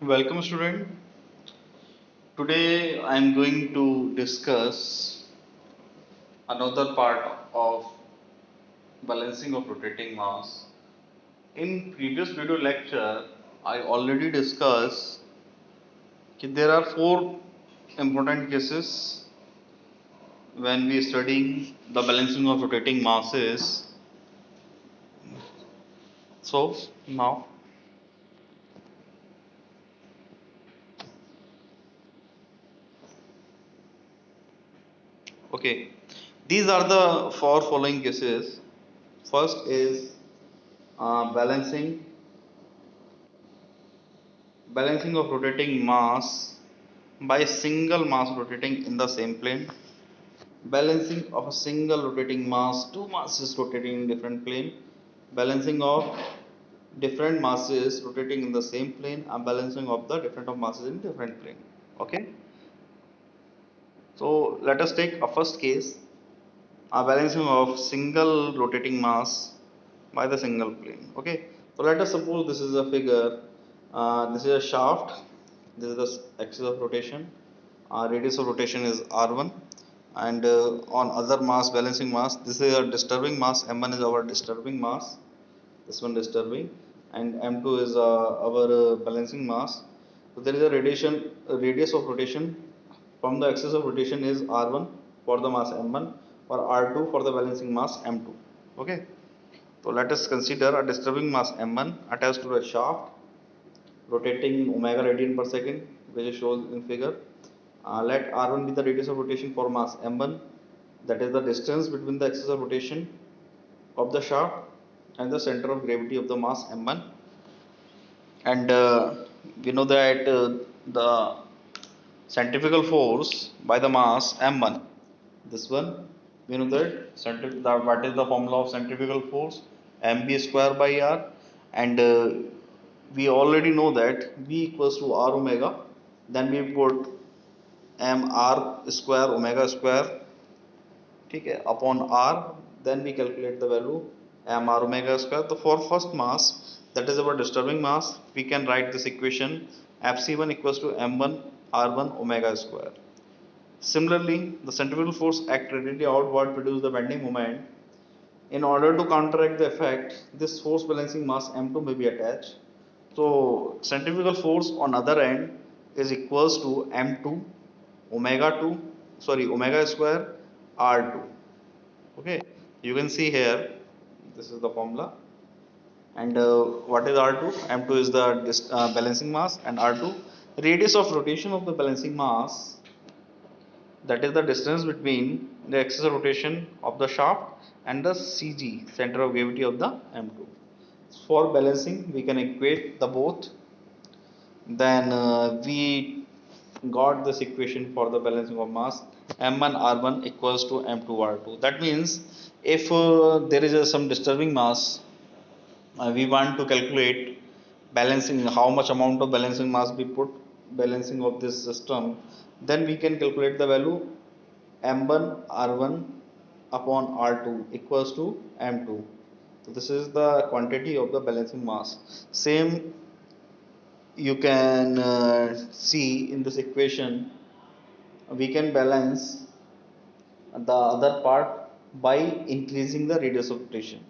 Welcome, student. Today I am going to discuss another part of balancing of rotating mass. In previous video lecture, I already discussed that there are four important cases when we studying the balancing of rotating masses. So now, okay, these are the four following cases. First is balancing of rotating mass by single mass rotating in the same plane, balancing of a single rotating mass, two masses rotating in different plane, balancing of different masses rotating in the same plane, and balancing of the different of masses in different plane. Okay, so let us take a first case, a balancing of single rotating mass by the single plane. Okay, so let us suppose this is a figure, this is a shaft, this is the axis of rotation, radius of rotation is r1, and on other mass, balancing mass, this is a disturbing mass, m1 is our disturbing mass, this one disturbing, and m2 is our balancing mass. So there is a radius of rotation from the axis of rotation is r1 for the mass m1, or r2 for the balancing mass m2. Okay, so let us consider a disturbing mass m1 attached to a shaft rotating omega radian per second, which is shown in figure. Let r1 be the radius of rotation for mass m1, that is the distance between the axis of rotation of the shaft and the center of gravity of the mass m1. And we know that the centrifugal force by the mass m1, this one, we know that what is the formula of centrifugal force, mb square by r, and we already know that v equals to r omega, then we put m r square omega square, ठीक है, upon r, then we calculate the value m r omega square. So for first mass, that is our disturbing mass, we can write this equation fc1 equals to m1 r1 omega square. Similarly, the centrifugal force act radially outward produce the bending moment. In order to counteract the effect, this force balancing mass m2 may be attached. So centrifugal force on other end is equals to m2 omega 2, sorry, omega square r2. Okay, you can see here, this is the formula, and what is r2? m2 is the balancing mass, and r2 radius of rotation of the balancing mass, that is the distance between the axis of rotation of the shaft and the cg, center of gravity of the m2. For balancing, we can equate the both, then we got this equation for the balancing of mass, m1 r1 equals to m2 r2. That means if there is some disturbing mass, we want to calculate balancing, how much amount of balancing mass we put balancing of this system, then we can calculate the value m1 r1 upon r2 equals to m2. So this is the quantity of the balancing mass. Same you can see in this equation, we can balance the other part by increasing the radius of rotation,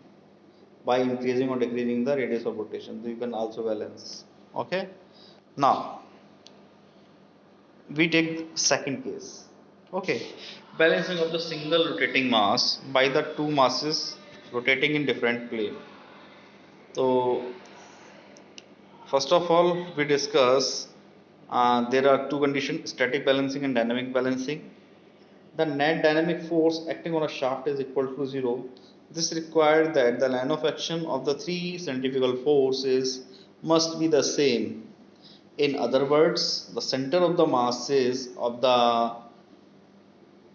by increasing or decreasing the radius of rotation, so you can also balance. Okay, now we take second case. Okay, balancing of the single rotating mass by the two masses rotating in different plane. So first of all, we discuss there are two conditions, static balancing and dynamic balancing. The net dynamic force acting on a shaft is equal to 0. This requires that the line of action of the three centrifugal forces must be the same. In other words, the center of the masses of the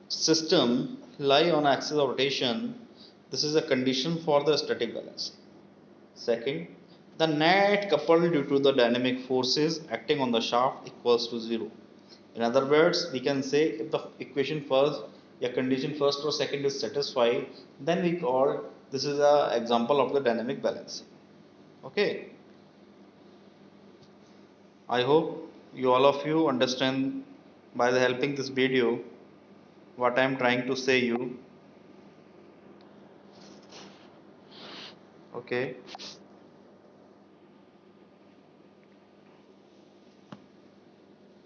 system lie on axis of rotation. This is a condition for the static balancing. Second, the net coupled due to the dynamic forces acting on the shaft equals to 0. In other words, we can say if the equation first, a condition first or second is satisfied, then we call this is an example of the dynamic balancing. Okay. I hope you all of you understand by the helping this video what I am trying to say you. Okay.